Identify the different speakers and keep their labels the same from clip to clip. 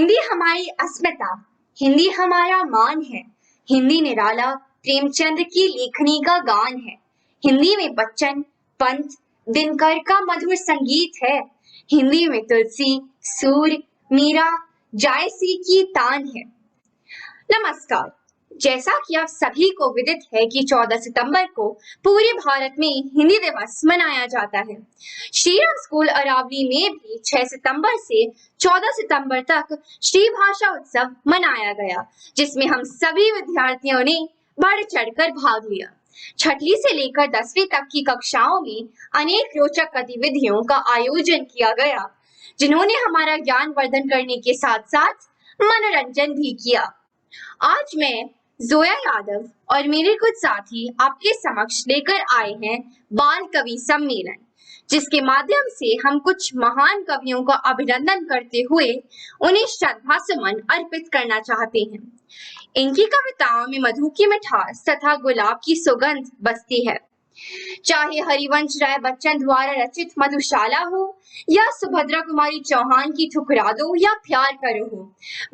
Speaker 1: हिंदी हमारी अस्मिता, हिंदी हमारा मान है। हिंदी निराला प्रेमचंद की लेखनी का गान है। हिंदी में बच्चन, पंत, दिनकर का मधुर संगीत है। हिंदी में तुलसी, सूर, मीरा, जायसी की तान है। नमस्कार। जैसा कि आप सभी को विदित है कि 14 सितंबर को पूरे भारत में हिंदी दिवस मनाया जाता है। श्री राम स्कूल अरावली में भी 6 सितंबर से 14 सितंबर तक श्री भाषा उत्सव मनाया गया, जिसमें हम सभी विद्यार्थियों ने बढ़ चढ़कर भाग लिया। छठी से लेकर 10वीं तक की कक्षाओं में अनेक रोचक गतिविधियों का आयोजन किया गया, जिन्होंने हमारा ज्ञान वर्धन करने के साथ साथ मनोरंजन भी किया। आज मैं जोया यादव और मेरे कुछ साथी आपके समक्ष लेकर आए हैं बाल कवि सम्मेलन, जिसके माध्यम से हम कुछ महान कवियों का अभिनंदन करते हुए उन्हें श्रद्धा सुमन अर्पित करना चाहते हैं। इनकी कविताओं में मधु की मिठास तथा गुलाब की सुगंध बसती है। चाहे हरिवंश राय बच्चन द्वारा रचित मधुशाला हो, या सुभद्रा कुमारी चौहान की ठुकरा दो या प्यार करो हो,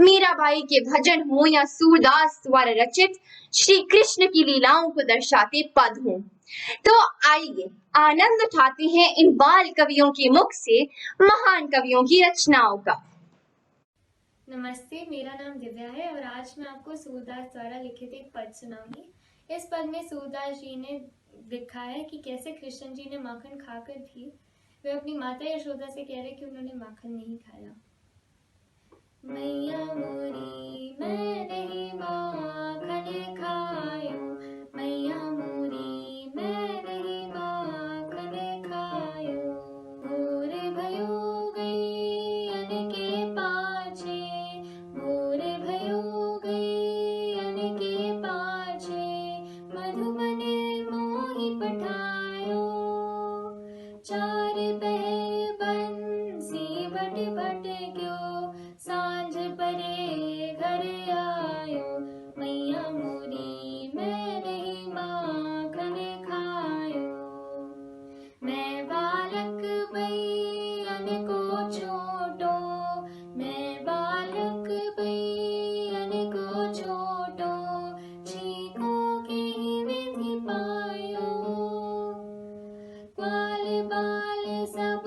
Speaker 1: मीराबाई के भजन हो या सूरदास द्वारा रचित श्री कृष्ण की लीलाओं को दर्शाते पद हो, तो आइए आनंद उठाते हैं इन बाल कवियों के मुख से महान कवियों की रचनाओं का।
Speaker 2: नमस्ते, मेरा नाम दिव्या है और आज मैं आपको सूरदास द्वारा लिखित एक पद सुनाऊंगी। इस पद में सूरदास जी ने लिखा है कि कैसे कृष्ण जी ने माखन खाकर भी वे अपनी माता यशोदा से कह रहे कि उन्होंने माखन नहीं खाया। मैया मोरी मैं नहीं माखन खायो, मैया मोरी मैं नहीं माखन खायो। भोर भयो गई अन के पाछे, भोर भयो गई अन के पाछे, मधुबन मोहि पठायो। चार पहर बंसी बट बट क्यों, सांझ परे घर आयो। मैया मोरी मैं नहीं माखन खायो। मैं बालक बयन को छोटो, मैं बालक बयन को छोटो, छीको की विधि पायो। ग्वाल बाल सब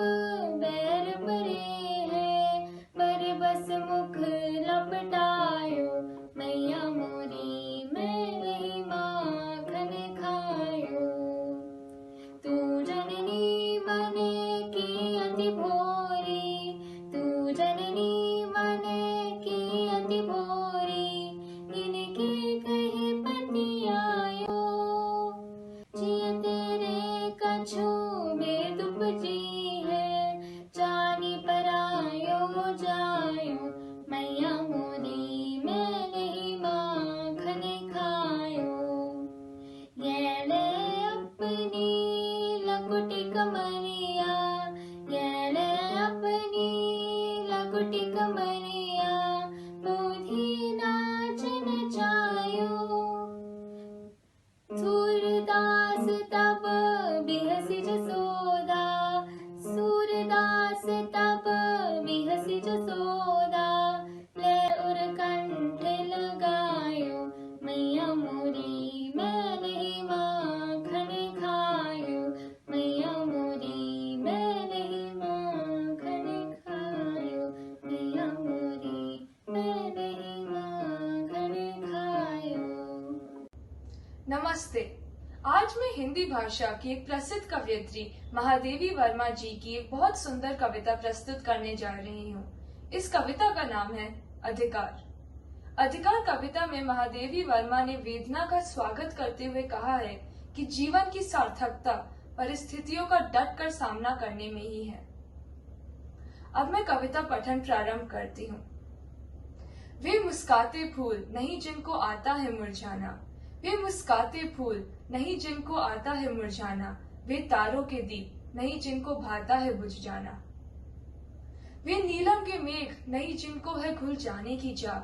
Speaker 2: बैर परे है, पर बस मुख लपटायो। मैया मोरी मैं नहीं माखन खायो। तू जननी मन की अति भोरी, तू जननी मन की अति भोरी, इनके कहे पति आयो। जिय तेरे कछु बेद उपजी है, जानी परायो जायो। मैया मोरी मैं नहीं माखन खायो। गैले अपनी लकुटी कमरिया, गैले अपनी लकुटी कमरिया, बुद्धि नाच नचायो। सूरदास तब बिहसी जसोदा, सूरदास तब बिहसी जसोदा, ले उर कंठ लगायो। मैया मोरी मैं नहीं माखन खायो, मैया मोरी मैं नहीं माखन खायो, मैया मोरी मैं नहीं माखन खायो।
Speaker 3: नमस्ते। आज मैं हिंदी भाषा की एक प्रसिद्ध कवयित्री महादेवी वर्मा जी की एक बहुत सुंदर कविता प्रस्तुत करने जा रही हूँ। इस कविता का नाम है अधिकार। अधिकार कविता में महादेवी वर्मा ने वेदना का स्वागत करते हुए कहा है कि जीवन की सार्थकता परिस्थितियों का डट कर सामना करने में ही है। अब मैं कविता पठन प्रारंभ करती हूँ। वे मुस्काते फूल नहीं जिनको आता है मुरझाना, वे मुस्काते फूल नहीं जिनको आता है मुरझाना, वे तारों के दीप नहीं जिनको भाता है बुझ जाना। वे नीलम के मेघ नहीं जिनको है घुल जाने की चाह,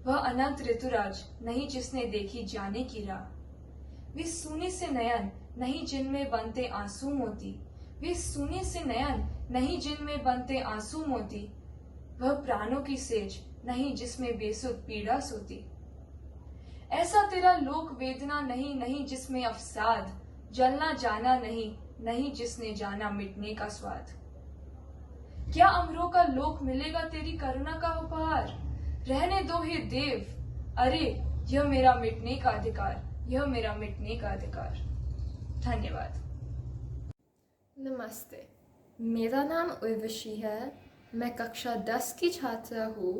Speaker 3: वह अनंत ऋतुराज नहीं जिसने देखी जाने की राह। वे सूने से नयन नहीं जिनमें बनते आंसू मोती, वे सूने से नयन नहीं जिनमें बनते आंसू मोती। वह प्राणों की सेज नहीं जिसमें बेसुध पीड़ा सोती। ऐसा तेरा लोक वेदना नहीं, नहीं जिसमें अवसाद, जलना जाना नहीं, नहीं जिसने जाना मिटने का स्वाद। क्या अमरों का लोक मिलेगा तेरी करुणा का उपहार? रहने दो हे देव, अरे यह मेरा मिटने का अधिकार, यह मेरा मिटने का अधिकार। धन्यवाद।
Speaker 4: नमस्ते, मेरा नाम उर्वशी है। मैं कक्षा 10 की छात्रा हूँ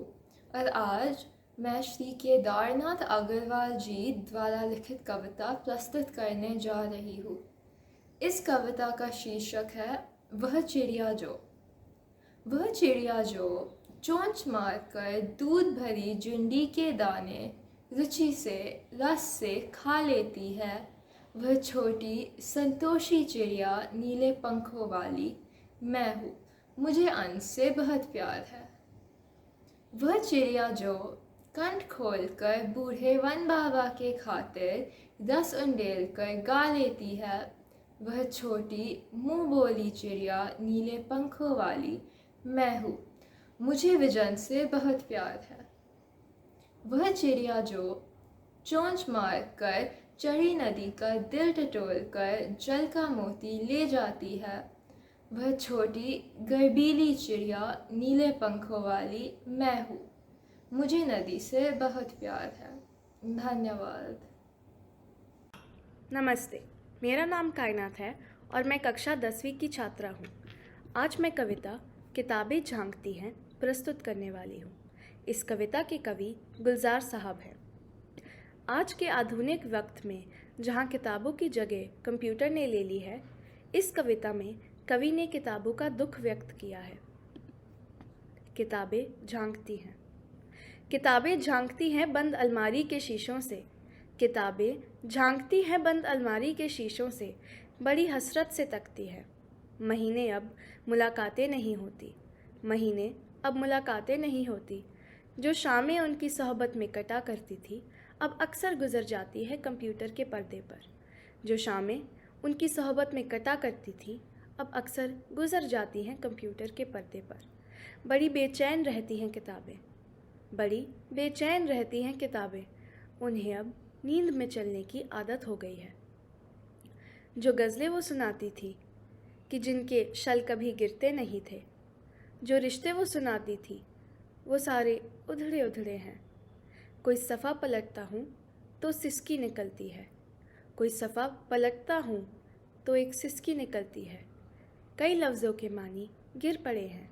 Speaker 4: और आज मैं श्री केदारनाथ अग्रवाल जी द्वारा लिखित कविता प्रस्तुत करने जा रही हूँ। इस कविता का शीर्षक है वह चिड़िया जो। वह चिड़िया जो चोंच मारकर दूध भरी जुंडी के दाने रुचि से रस से खा लेती है, वह छोटी संतोषी चिड़िया नीले पंखों वाली मैं हूँ, मुझे अन्न से बहुत प्यार है। वह चिड़िया जो कंठ खोलकर बूढ़े वन बाबा के खातिर रस उंडेल कर गा लेती है, वह छोटी मुंह बोली चिड़िया नीले पंखों वाली मैं हूँ, मुझे विजन से बहुत प्यार है। वह चिड़िया जो चोंच मार कर चढ़ी नदी का दिल टटोल कर जल का मोती ले जाती है, वह छोटी गर्बीली चिड़िया नीले पंखों वाली मैं हूँ, मुझे नदी से बहुत प्यार है। धन्यवाद।
Speaker 5: नमस्ते, मेरा नाम कायनात है और मैं कक्षा 10वीं की छात्रा हूँ। आज मैं कविता किताबें झांकती हैं प्रस्तुत करने वाली हूँ। इस कविता के कवि गुलजार साहब हैं। आज के आधुनिक वक्त में जहाँ किताबों की जगह कंप्यूटर ने ले ली है, इस कविता में कवि ने किताबों का दुख व्यक्त किया है। किताबें झांकती हैं, किताबें झांकती हैं बंद अलमारी के शीशों से, किताबें झांकती हैं बंद अलमारी के शीशों से, बड़ी हसरत से तकती है। महीने अब मुलाकातें नहीं होती, महीने अब मुलाकातें नहीं होती। जो शामें उनकी सोहबत में कटा करती थी, अब अक्सर गुजर जाती है कंप्यूटर के पर्दे पर। जो शामें उनकी सोहबत में कटा करती थी, अब अक्सर गुजर जाती हैं कंप्यूटर के पर्दे पर। बड़ी बेचैन रहती हैं किताबें, बड़ी बेचैन रहती हैं किताबें, उन्हें अब नींद में चलने की आदत हो गई है। जो गज़लें वो सुनाती थी कि जिनके शल कभी गिरते नहीं थे, जो रिश्ते वो सुनाती थी वो सारे उधड़े उधड़े हैं। कोई सफ़ा पलटता हूँ तो सिसकी निकलती है, कोई सफ़ा पलटता हूँ तो एक सिसकी निकलती है। कई लफ्ज़ों के मानी गिर पड़े हैं,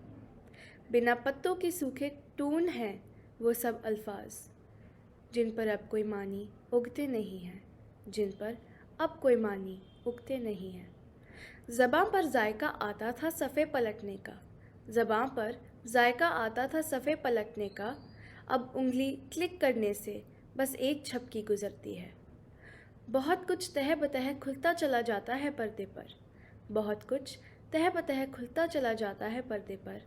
Speaker 5: बिना पत्तों के सूखे टून हैं वो सब अल्फाज, जिन पर अब कोई मानी उगते नहीं हैं, जिन पर अब कोई मानी उगते नहीं हैं। ज़बां पर जायका आता था सफ़े पलटने का, ज़बां पर जायका आता था सफ़े पलटने का, अब उंगली क्लिक करने से बस एक झपकी गुजरती है। बहुत कुछ तह बतह खुलता चला जाता है पर्दे पर, बहुत कुछ तह बतह खुलता चला जाता है पर्दे पर।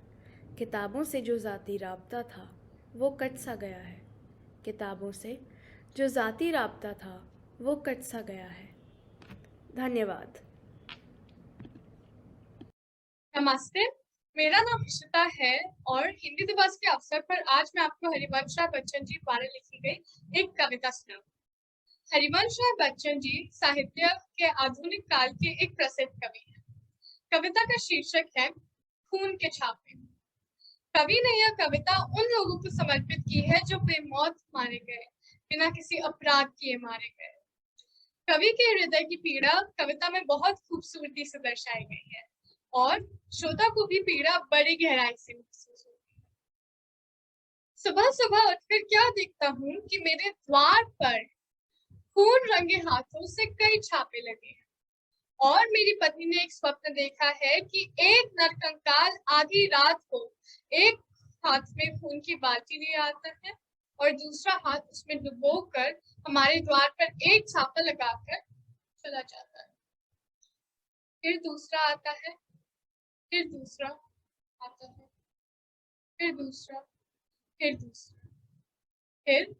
Speaker 5: किताबों से जो ज़ाती राब्ता था वो कट सा गया है, किताबों से जो ज़ाती राब्ता था वो कट सा गया है। धन्यवाद।
Speaker 6: नमस्ते, मेरा नाम इशिता है और हिंदी दिवस के अवसर पर आज मैं आपको हरिवंश राय बच्चन जी द्वारा लिखी गई एक कविता सुनाऊंगी। हरिवंश राय बच्चन जी साहित्य के आधुनिक काल के एक प्रसिद्ध कवि हैं। कविता का शीर्षक है खून के छापे। कवि ने यह कविता उन लोगों को समर्पित की है जो बेमौत मारे गए, बिना किसी अपराध किए मारे गए। कवि के हृदय की पीड़ा कविता में बहुत खूबसूरती से दर्शाई गई है और श्रोता को भी पीड़ा बड़ी गहराई से महसूस होती है। सुबह सुबह उठकर क्या देखता हूँ कि मेरे द्वार पर खून रंगे हाथों से कई छापे लगे हैं और मेरी पत्नी ने एक स्वप्न देखा है कि एक नरकंकाल आधी रात को एक हाथ में खून की बाल्टी लिए आता है और दूसरा हाथ उसमें डुबोकर हमारे द्वार पर एक छापा लगाकर चला जाता है। फिर दूसरा आता है, फिर दूसरा आता है, फिर दूसरा, फिर दूसरा, फिर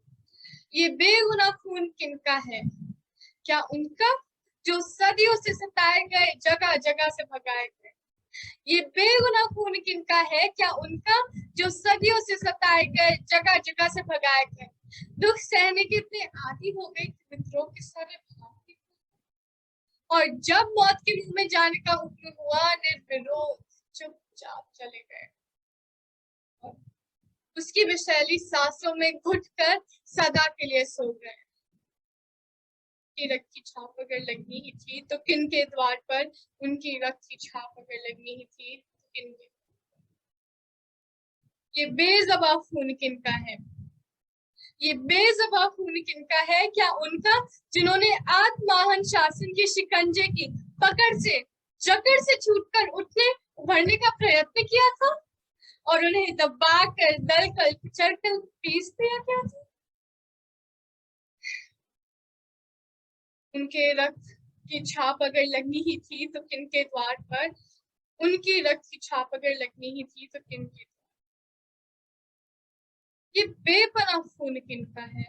Speaker 6: ये बेगुनाह खून किनका है? क्या उनका जो सदियों से सताए गए, जगह जगह से भगाए गए? ये बेगुनाह खून किनका है? क्या उनका जो सदियों से सताए गए, जगह जगह से भगाए गए, दुख सहने के इतने आदी हो गए कि मित्रों के सारे भाग, और जब मौत के मुंह में जाने का हुक्म हुआ, निर्विरोध चुपचाप चले गए। उसकी विषैली सांसों में घुटकर सदा के लिए सो गए। की रक्त की छाप अगर लगनी ही थी तो किन के द्वार पर? उनकी रक्त की छाप अगर लगनी ही थी तो किन के? ये बेज़बान खून किनका है? ये बेज़बान खून किनका है? क्या उनका जिन्होंने आत्माहन शासन के शिकंजे की पकड़ से, जकड़ से छूटकर उठने उभरने का प्रयत्न किया था और उन्हें दबाकर, दलकर, कुचलकर पीस दिया गया था? उनके रक्त की छाप अगर लगनी ही थी तो किनके द्वार पर? उनकी रक्त की छाप अगर लगनी ही थी तो किनके? ये बेपनाह खून किनका है?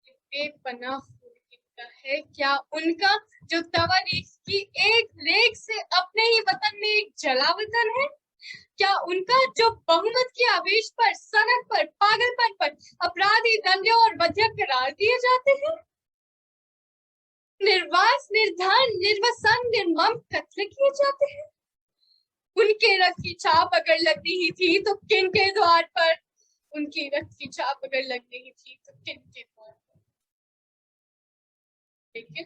Speaker 6: ये बेपनाह खून किनका है? क्या उनका जो तवारीख की एक लेख से अपने ही वतन में एक जलावतन है? क्या उनका जो बहुमत के आवेश पर, सनक पर, पागलपन पर अपराधी, दंडे और वध्य करार दिए जाते हैं? निर्वास, निर्धान, निर्वसन, निर्मम कत्ल किए जाते हैं? उनके रक्त की छाप अगर लगनी ही थी तो किन के द्वार पर? उनकी रक्त की छाप अगर लगनी ही थी तो किन के द्वार पर? लेकिन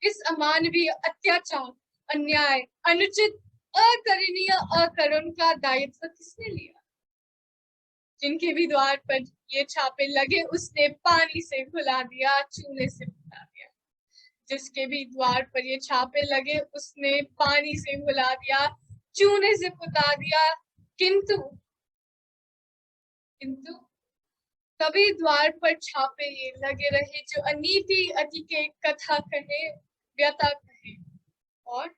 Speaker 6: इस अमानवीय अत्याचार, अन्याय, अनुचित, अकरणीय, अकरुण का दायित्व किसने लिया? जिनके भी द्वार पर ये छापे लगे उसने पानी से घुला दिया, चूने से बुला दिया। जिसके भी द्वार पर ये छापे लगे उसने पानी से घुला दिया, चूने से पुता दिया। किंतु कभी द्वार पर छापे ये लगे रहे जो अनीति, अति के कथा कहे, व्यथा कहे और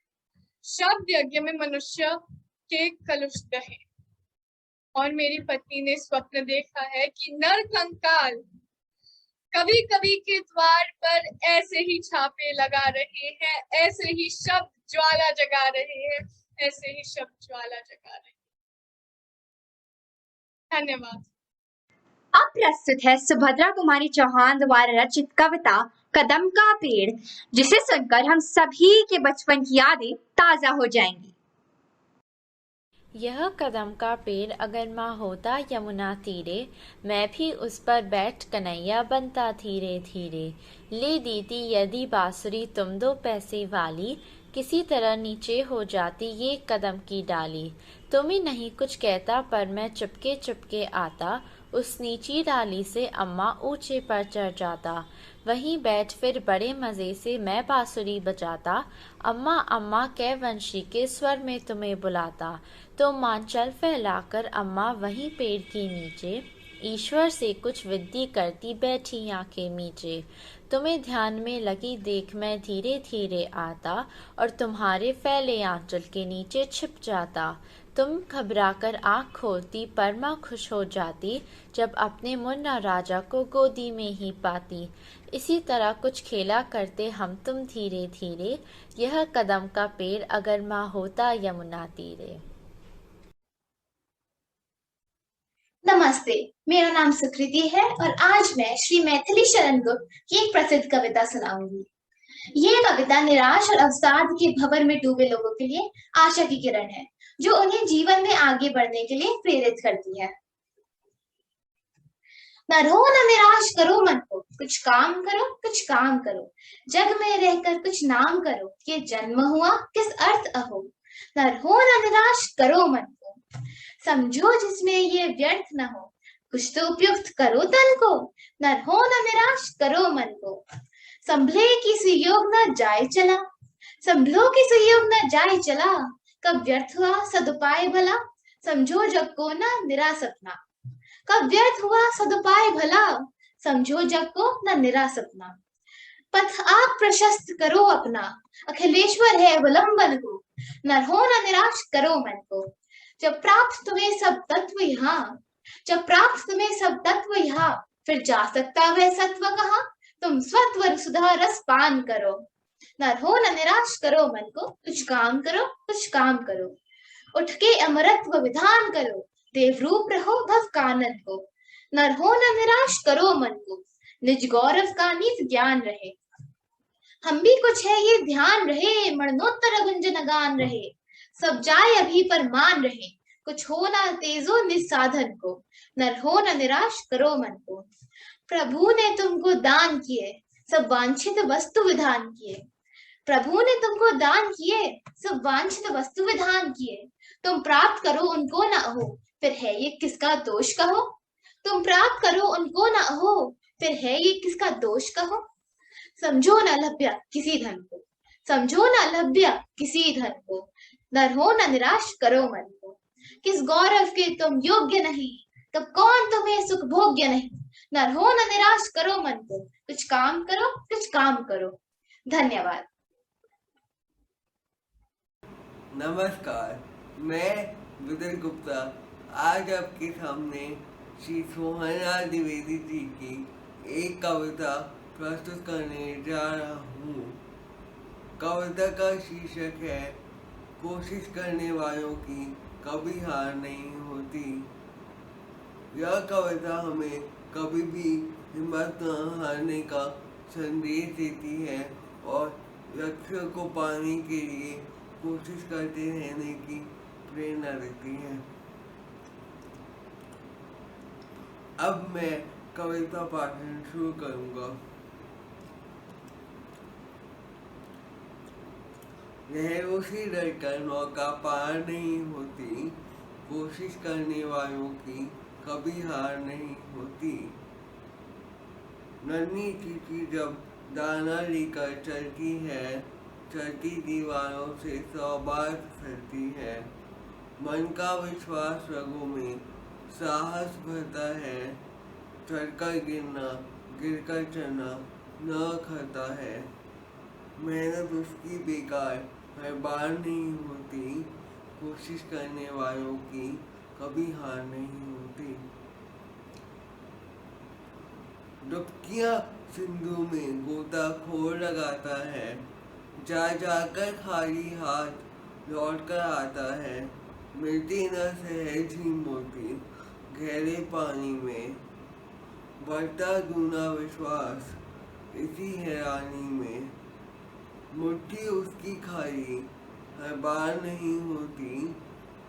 Speaker 6: शब्द यज्ञ में मनुष्य के कलुष दहे। और मेरी पत्नी ने स्वप्न देखा है कि नर कंकाल कभी कभी के द्वार पर ऐसे ही छापे लगा रहे हैं, ऐसे ही शब्द ज्वाला जगा रहे हैं, ऐसे ही शब्द ज्वाला जगा रहे हैं। धन्यवाद।
Speaker 1: अब प्रस्तुत है सुभद्रा कुमारी चौहान द्वारा रचित कविता कदम का पेड़, जिसे सुनकर हम सभी के बचपन की यादें ताजा हो जाएंगी।
Speaker 7: यह कदम का पेड़ अगर माँ होता यमुना तीरे, मैं भी उस पर बैठ कन्हैया बनता धीरे धीरे। ले देती यदि बांसुरी तुम 2 पैसे वाली, किसी तरह नीचे हो जाती ये कदम की डाली। तुम्हें नहीं कुछ कहता पर मैं चुपके चुपके आता, उस नीची डाली से अम्मा ऊंचे पर चढ़ जाता। वहीं बैठ फिर बड़े मज़े से मैं बांसुरी बजाता, अम्मा अम्मा कह वंशी के स्वर में तुम्हें बुलाता। तो मांचल फैलाकर अम्मा वहीं पेड़ के नीचे, ईश्वर से कुछ विद्या करती बैठी आंखें मीचे। तुम्हें ध्यान में लगी देख मैं धीरे धीरे आता, और तुम्हारे फैले आंचल के नीचे छिप जाता। तुम घबराकर आँख खोलती पर माँ खुश हो जाती, जब अपने मुन्ना राजा को गोदी में ही पाती। इसी तरह कुछ खेला करते हम तुम धीरे धीरे, यह कदम का पेड़ अगर माँ होता यमुना तीरे।
Speaker 8: नमस्ते, मेरा नाम सुकृति है और आज मैं श्री मैथिली शरण गुप्त की एक प्रसिद्ध कविता सुनाऊंगी। ये कविता निराश और अवसाद के भंवर में डूबे लोगों के लिए आशा की किरण है, जो उन्हें जीवन में आगे बढ़ने के लिए प्रेरित करती है। न रो न निराश करो मन को, कुछ काम करो, कुछ काम करो, जग में रहकर कुछ नाम करो, ये जन्म हुआ किस अर्थ अहो। न रो न निराश करो मन को, समझो जिसमें ये व्यर्थ न हो, कुछ तो उपयुक्त करो तन को। न हो न निराश करो मन को, संभले की सुयोग न जाए चला, संभलो की सुयोग न जाए चला। कब व्यर्थ हुआ सदुपाय भला, समझो जग को न निरा सपना। कब व्यर्थ हुआ सदुपाय भला, समझो जग को न निरा सपना। पथ आप प्रशस्त करो अपना, अखिलेश्वर है अवलंबन को। न हो न निराश करो मन को, जब प्राप्त तुम्हें सब तत्व यहाँ, जब प्राप्त तुम्हें सब तत्व यहाँ, फिर जा सकता वह सत्व कहाँ। तुम स्वत्व सुधा रस पान करो, न रो न निराश करो मन को, कुछ काम करो कुछ काम करो। उठ के अमरत्व विधान करो, देवरूप रहो भव कानन को। न रो न निराश करो मन को, निज गौरव का नित ज्ञान रहे। हम भी कुछ है ये ध्यान रहे, मरणोत्तर गुंजन गान रहे। सब जाए अभी पर मान रहे, कुछ हो ना तेजो निस्साधन को। न हो न निराश करो मन को। प्रभु ने तुमको दान किए, सब वांछित वस्तु विधान किए। प्रभु ने तुमको दान किए, सब वांछित वस्तु विधान किए। तुम प्राप्त करो उनको न हो, फिर है ये किसका दोष कहो। तुम प्राप्त करो उनको न हो, फिर है ये किसका दोष कहो। समझो न लभ्या किसी धन को, समझो न लभ्या किसी धन को। न हो न निराश करो मन को। किस गौरव के तुम योग्य नहीं, तब कौन तुम्हें सुख भोग्य नहीं। न हो न निराश करो मन को, कुछ काम करो कुछ काम करो। धन्यवाद।
Speaker 9: नमस्कार, मैं विदर गुप्ता आज आपके सामने श्री सोहनलाल द्विवेदी जी की एक कविता प्रस्तुत करने जा रहा हूँ। कविता का शीर्षक है कोशिश करने वालों की कभी हार नहीं होती। यह कविता हमें कभी भी हिम्मत न हारने का संदेश देती है और लक्ष्य को पाने के लिए कोशिश करते रहने की प्रेरणा देती है। अब मैं कविता पाठन शुरू करूंगा। लहरों से डरकर नौका पार नहीं होती, कोशिश करने वालों की कभी हार नहीं होती। नन्ही चींटी जब दाना लेकर चलती है, चलती दीवारों से 100 बार फिसलती है। मन का विश्वास रगों में साहस भरता है, चढ़कर गिरना गिरकर चढ़ना न खाता है। मेहनत उसकी बेकार हर बार नहीं होती, कोशिश करने वालों की कभी हार नहीं होती। डुबकियां सिंधु में गोताखोर लगाता है, जा जाकर खाली हाथ लौट कर आता है। मिलती न सहज ही मोती गहरे पानी में, बढ़ता दूना विश्वास इसी हैरानी में। मुट्ठी उसकी खाली हर बार नहीं होती,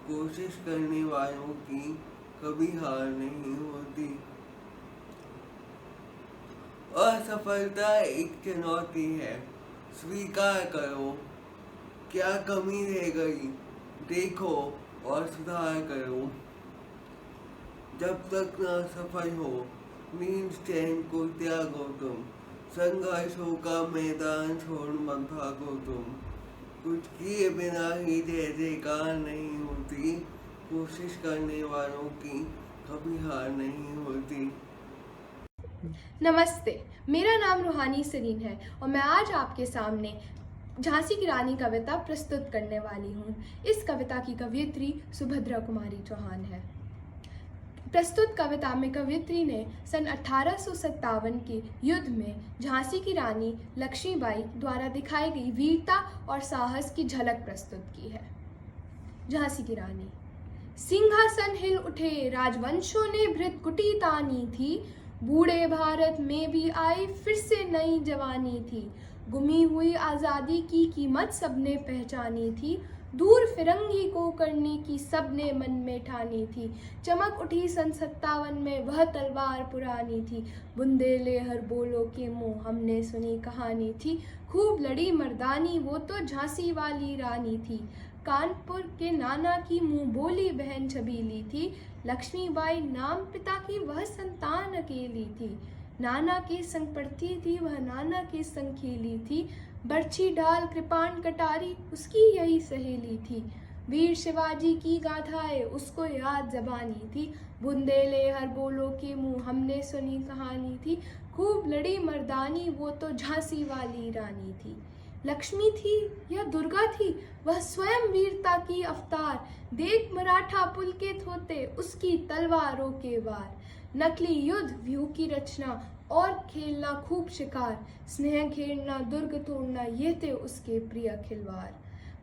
Speaker 9: कोशिश करने वालों की कभी हार नहीं होती। असफलता एक चुनौती है, स्वीकार करो। क्या कमी रह गई देखो और सुधार करो। जब तक न सफल हो नींद चैन को त्यागो तुम, संघर्षों का मैदान छोड़ मत भागो तुम। कुछ किए बिना ही जय जयकार नहीं होती, कोशिश करने वालों की कभी हार नहीं होती।
Speaker 4: नमस्ते, मेरा नाम रूहानी सरीन है और मैं आज आपके सामने झांसी की रानी कविता प्रस्तुत करने वाली हूँ। इस कविता की कवयित्री सुभद्रा कुमारी चौहान है। प्रस्तुत कविता में कवयित्री ने सन 1857 के युद्ध में झांसी की रानी लक्ष्मीबाई द्वारा दिखाई गई वीरता और साहस की झलक प्रस्तुत की है। झांसी की रानी। सिंहासन हिल उठे, राजवंशों ने भृत कुटी तानी थी। बूढ़े भारत में भी आई फिर से नई जवानी थी। गुमी हुई आज़ादी की कीमत सबने पहचानी थी। दूर फिरंगी को करने की सबने मन में ठानी थी। चमक उठी सन 57 में वह तलवार पुरानी थी। बुंदेले हर बोलो के मुँह हमने सुनी कहानी थी। खूब लड़ी मर्दानी वो तो झांसी वाली रानी थी। कानपुर के नाना की मुँह बोली बहन छबीली थी। लक्ष्मीबाई नाम पिता की वह संतान अकेली थी। नाना के संग पढ़ती थी वह, नाना के संग खेली थी। बर्छी डाल कृपाण कटारी उसकी यही सहेली थी। वीर शिवाजी की गाथाएं उसको याद जबानी थी। बुंदेले हर बोलो के मुँह हमने सुनी कहानी थी। खूब लड़ी मर्दानी वो तो झांसी वाली रानी थी। लक्ष्मी थी या दुर्गा थी वह स्वयं वीरता की अवतार। देख मराठा पुलकित होते उसकी तलवारों के वार। नकली युद्ध व्यू की रचना और खेलना खूब शिकार, स्नेह खेलना दुर्ग तोड़ना, ये थे उसके प्रिय खिलवाड़।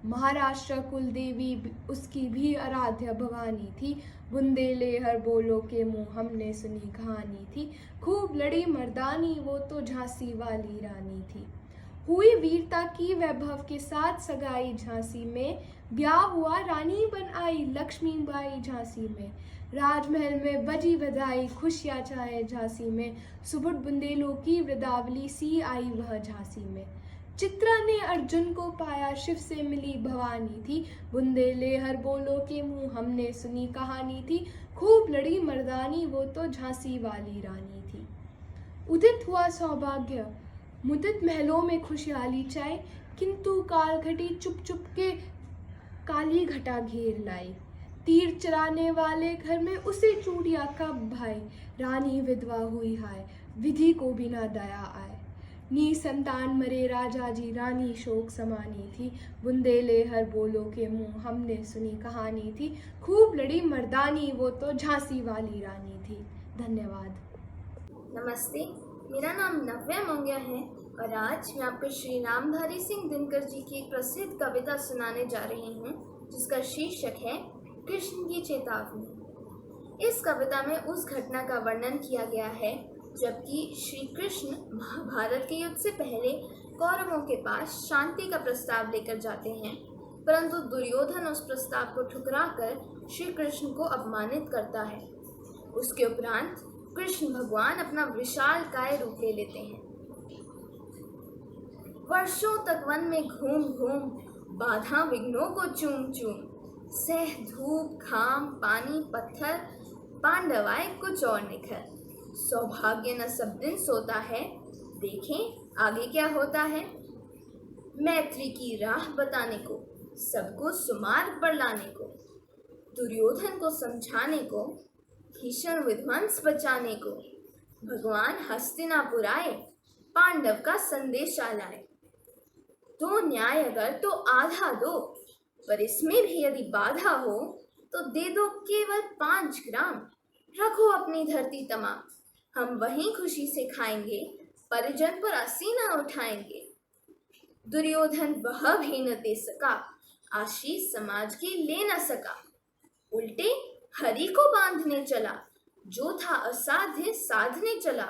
Speaker 4: महाराष्ट्र कुल देवी उसकी भी आराध्य भवानी थी, बुंदेलहर बोलो के मुँह हमने सुनी कहानी थी। खूब लड़ी मर्दानी वो तो झांसी वाली रानी थी। हुई वीरता की वैभव के साथ सगाई झांसी में, ब्याह हुआ रानी बन आई लक्ष्मीबाई झांसी में। राजमहल में बजी बधाई खुशियाँ छाए झांसी में, सुबुट बुंदेलों की वृदावली सी आई वह झांसी में। चित्रा ने अर्जुन को पाया शिव से मिली भवानी थी, बुंदेलहर बोलो के मुँह हमने सुनी कहानी थी। खूब लड़ी मर्दानी वो तो झांसी वाली रानी थी। उदित हुआ सौभाग्य मुदित महलों में खुशहाली चाय, किंतु काल घटी चुप चुप के काली घटा घेर लाई। तीर चलाने वाले घर में उसे चूड़िया कब भाई, रानी विधवा हुई हाय विधि को बिना दया आए। नी संतान मरे राजा जी रानी शोक समानी थी, बुंदेलहर बोलो के मुँह हमने सुनी कहानी थी। खूब लड़ी मर्दानी वो तो झांसी वाली रानी थी। धन्यवाद।
Speaker 10: नमस्ते, मेरा नाम नव्या मंग्या है और आज मैं आपको श्री नामधारी सिंह दिनकर जी की एक प्रसिद्ध कविता सुनाने जा रही हूँ, जिसका शीर्षक है कृष्ण की चेतावनी। इस कविता में उस घटना का वर्णन किया गया है जबकि श्री कृष्ण महाभारत के युद्ध से पहले कौरवों के पास शांति का प्रस्ताव लेकर जाते हैं, परंतु दुर्योधन उस प्रस्ताव को ठुकराकर श्री कृष्ण को अपमानित करता है। उसके उपरांत कृष्ण भगवान अपना विशालकाय रूप ले लेते हैं। वर्षों तक वन में घूम घूम बाधा विघ्नों को चूम चूम, सह धूप घाम पानी पत्थर पांडवाए कुछ और निखर। सौभाग्य न सब दिन सोता है, देखें आगे क्या होता है। मैत्री की राह बताने को, सबको सुमार्ग पर लाने को, दुर्योधन को समझाने को, भीषण विध्वंस बचाने को, भगवान हस्तिनापुर आए पांडव का संदेशा लाए। दो न्याय अगर तो आधा दो, पर इसमें भी यदि बाधा हो तो दे दो केवल 5 ग्राम। रखो अपनी धरती तमाम, हम वहीं खुशी से खाएंगे, परिजन पर असीना उठाएंगे। दुर्योधन वह भी न दे सका, आशीष समाज की ले न सका। उल्टे हरि को बांधने चला, जो था असाध्य साधने चला।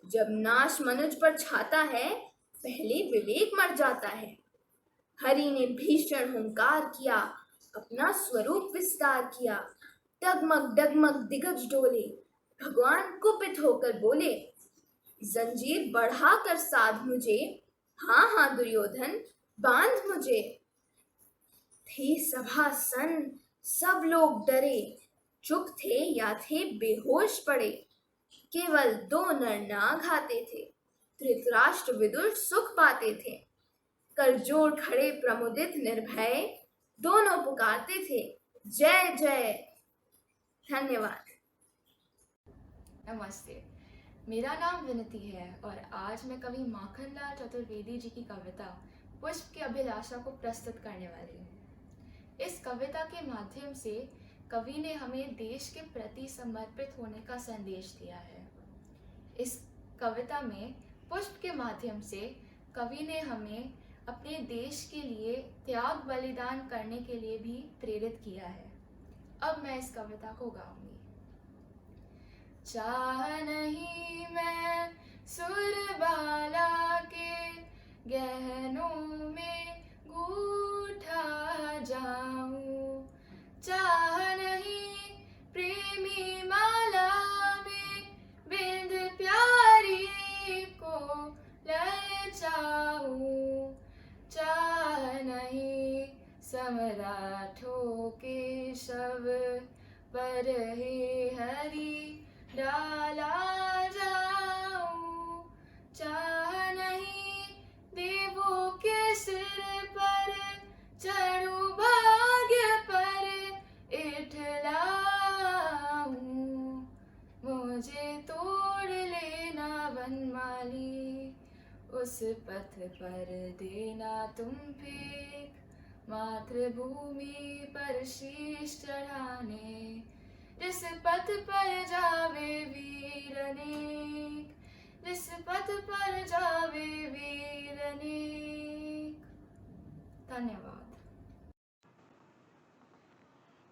Speaker 10: जब नाश मनुज पर छाता है, पहले विवेक मर जाता है। हरि ने भीषण हुंकार किया, अपना स्वरूप विस्तार किया। डगमग डगमग दिग्गज डोले, भगवान कुपित होकर बोले, जंजीर बढ़ा कर साध मुझे, हाँ हाँ दुर्योधन बांध मुझे। थी सभा सन, सब लोग डरे, चुप थे या थे बेहोश पड़े। केवल 2 नर नाग आते थे, धृतराष्ट्र विदुर सुख पाते थे। कर जोड़ खड़े प्रमुदित निर्भय, दोनों पुकारते थे जय जय। धन्यवाद।
Speaker 4: नमस्ते, मेरा नाम विनती है और आज मैं कवि माखनलाल चतुर्वेदी जी की कविता पुष्प की अभिलाषा को प्रस्तुत करने वाली हूँ। इस कविता के माध्यम से कवि ने हमें देश के प्रति समर्पित होने का संदेश दिया है। इस कविता में पुष्प के माध्यम से कवि ने हमें अपने देश के लिए त्याग बलिदान करने के लिए भी प्रेरित किया है। अब मैं इस कविता को गाऊंगी। चाह नहीं मैं सुरबाला के गहनों में गूंथा जाऊं, चाह नहीं प्रेमी माला में बिंद प्यारी को ललचाऊं, चाह नहीं सम्राठों के शव पर हे हरि डाला जाऊं, चाह नहीं देवों के सिर पर चढ़ूं भाग्य पर इठलाऊं, मुझे तोड़ लेना वनमाली, उस पथ पर देना तुम फेंक, मातृभूमि पर शीश चढ़ाने, जिस पथ पर जावे वीर अनेक।
Speaker 10: विस्पत पर जावे वीर अनेक। धन्यवाद।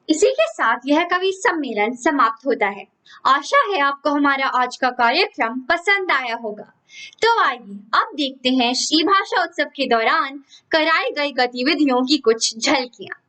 Speaker 1: इसी के साथ यह कवि सम्मेलन समाप्त होता है। आशा है आपको हमारा आज का कार्यक्रम पसंद आया होगा। तो आइए अब देखते हैं श्री भाषा उत्सव के दौरान कराई गई गतिविधियों की कुछ झलकियां।